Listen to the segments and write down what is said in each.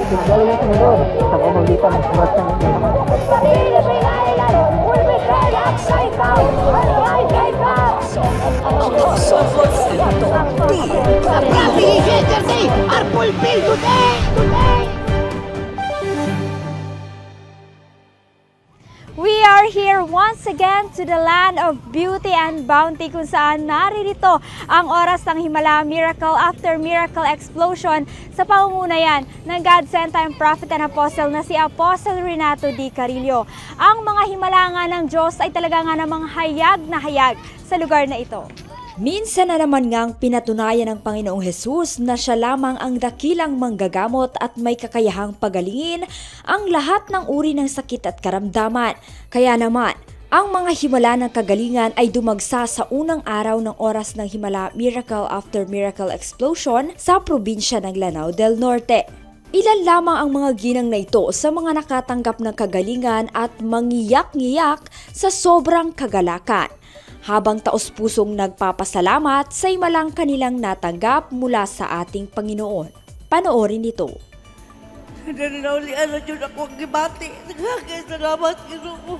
Galing ang Panginoon sa pamamagitan ng oras ng inyong mga We are here once again to the land of beauty and bounty kung saan naririto ang oras ng Himala Miracle After Miracle Explosion sa pangungunayan ng God-sent time prophet and apostle na si Apostle Renato D. Carillo. Ang mga himala nga ng Diyos ay talaga nga namang hayag na hayag sa lugar na ito. Minsan na naman ngang pinatunayan ng Panginoong Hesus na siya lamang ang dakilang manggagamot at may kakayahang pagalingin ang lahat ng uri ng sakit at karamdaman. Kaya naman, ang mga himala ng kagalingan ay dumagsa sa unang araw ng oras ng Himala Miracle After Miracle Explosion sa probinsya ng Lanao del Norte. Ilan lamang ang mga ginang na ito sa mga nakatanggap ng kagalingan at mangiyak-ngiyak sa sobrang kagalakan, habang taos-pusong nagpapasalamat sa himalang kanilang natanggap mula sa ating Panginoon. Panoorin ito. Nanaulian na dyan ako ang gibati. Nagkakasalamat, Ginoo.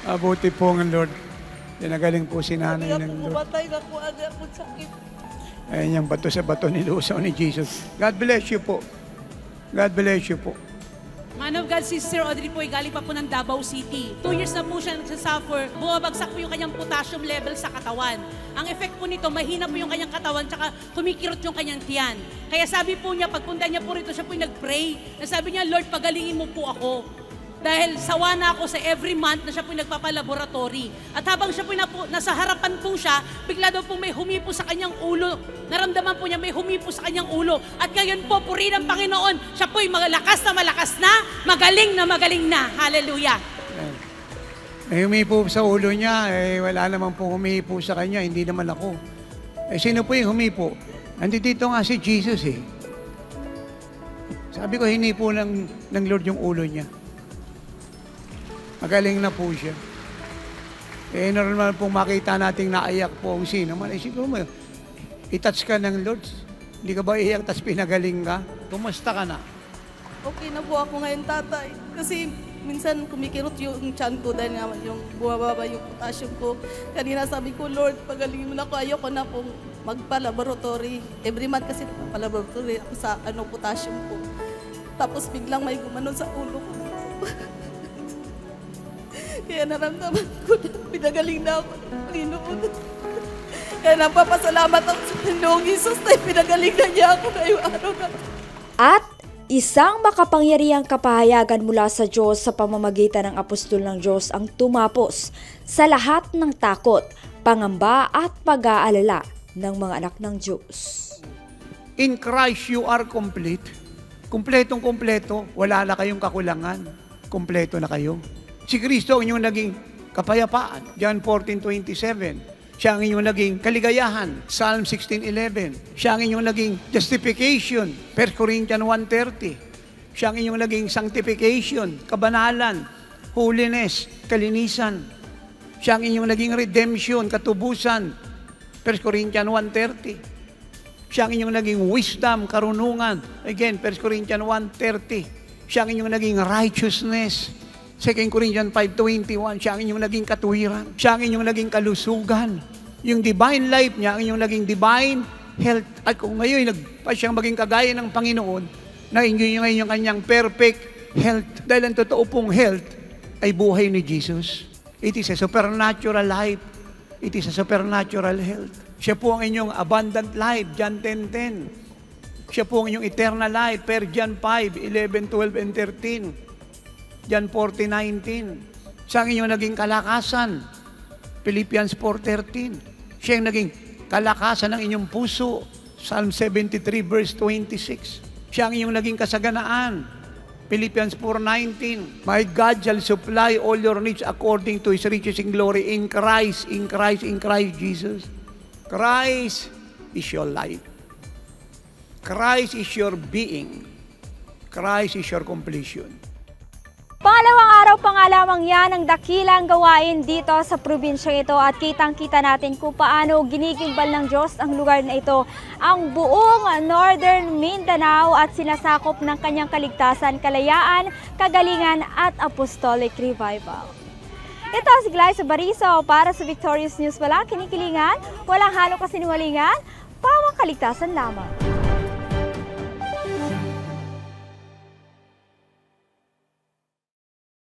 Mabuti po ng Lord. Pinagaling po si nanay Kaya ng Lord. pumatay na ko ang akong sakit. Ayan yung bato sa bato nilusaw ni Jesus. God bless you po. God bless you po. Man of God, Sister Audrey po ay galing pa po ng Davao City. 2 years na po siya nagsasuffer. Bumabagsak po yung kanyang potassium level sa katawan. Ang effect po nito, mahina po yung kanyang katawan tsaka kumikirot yung kanyang tiyan. Kaya sabi po niya, pagpunta niya po rito, siya po yung nag-pray. Sabi niya, Lord, pagalingin mo po ako. Dahil sawa na ako sa every month na siya po nagpapalaboratory. At habang siya po nasa harapan po siya, bigla daw po may humipo sa kanyang ulo. Naramdaman po niya may humipo sa kanyang ulo. At ngayon po, purihin ng Panginoon, siya po'y malakas na, magaling na. Hallelujah. May humipo sa ulo niya, wala naman po humipo sa kanya, hindi naman ako. Sino po yung humipo? Nandito nga si Jesus eh. Sabi ko, hinipo ng Lord yung ulo niya. Magaling na po siya. Normal pong makita nating naiyak po ang sino man. Siguro mo, itouch ka ng Lord. Hindi ka ba iiyak, tapos pinagaling ka? Kumusta ka na? Okay na po ako ngayon, tatay. Kasi minsan kumikirot yung tiyan ko dahil nga yung bumababa yung potassium ko. Kanina sabi ko, Lord, pagalingin mo na ako. Ayoko na pong magpa-laboratory. Every month kasi pa-laboratory ako sa potassium ko. Tapos biglang may gumanon sa ulo ko. Kaya naramdaman ko na pinagaling na ako ng Panginoon. Kaya napapasalamat ako sa Panginoong Jesus na pinagaling na niya ako ngayong araw na. At isang makapangyarihang kapahayagan mula sa Diyos sa pamamagitan ng apostol ng Diyos ang tumapos sa lahat ng takot, pangamba at pag-aalala ng mga anak ng Diyos. In Christ you are complete. Kumpletong-kumpleto. Wala na kayong kakulangan. Kumpleto na kayo. Si Kristo ang inyong naging kapayapaan. John 14:27. Siya ang inyong naging kaligayahan. Psalm 16:11. Siya ang inyong naging justification. 1 Corinthians 1:30. Siya ang inyong naging sanctification, kabanalan, holiness, kalinisan. Siya ang inyong naging redemption, katubusan. 1 Corinthians 1:30. Siya ang inyong naging wisdom, karunungan. Again, 1 Corinthians 1:30. Siya ang inyong naging righteousness. 2 Corinthians 5:21, siya ang inyong naging katuwiran. Siya ang inyong naging kalusugan. Yung divine life niya, ang inyong naging divine health. At kung ngayon, nagpa siyang maging kagaya ng Panginoon, na-enjoy niyo ngayon yung kanyang perfect health. Dahil ang totoo pong health ay buhay ni Jesus. It is a supernatural life. It is a supernatural health. Siya po ang inyong abundant life, John 10:10. Siya po ang inyong eternal life, per John 5:11, 12, and 13. John 40:19. Siya ang inyong naging kalakasan. Philippians 4:13. Siya ang naging kalakasan ng inyong puso. Psalm 73:26. Siya ang inyong naging kasaganaan. Philippians 4:19. My God shall supply all your needs according to His riches in glory in Christ Jesus. Christ is your life. Christ is your being. Christ is your completion. Pangalawang araw pa nga lamang yan ang dakilang gawain dito sa probinsyang ito at kitang-kita natin kung paano ginigimbal ng Diyos ang lugar na ito, ang buong Northern Mindanao at sinasakop ng kanyang kaligtasan, kalayaan, kagalingan at apostolic revival. Ito si Glyza Bariso para sa Victorious News. Walang kinikilingan, walang halong kasinungalingan, pawang kaligtasan lamang.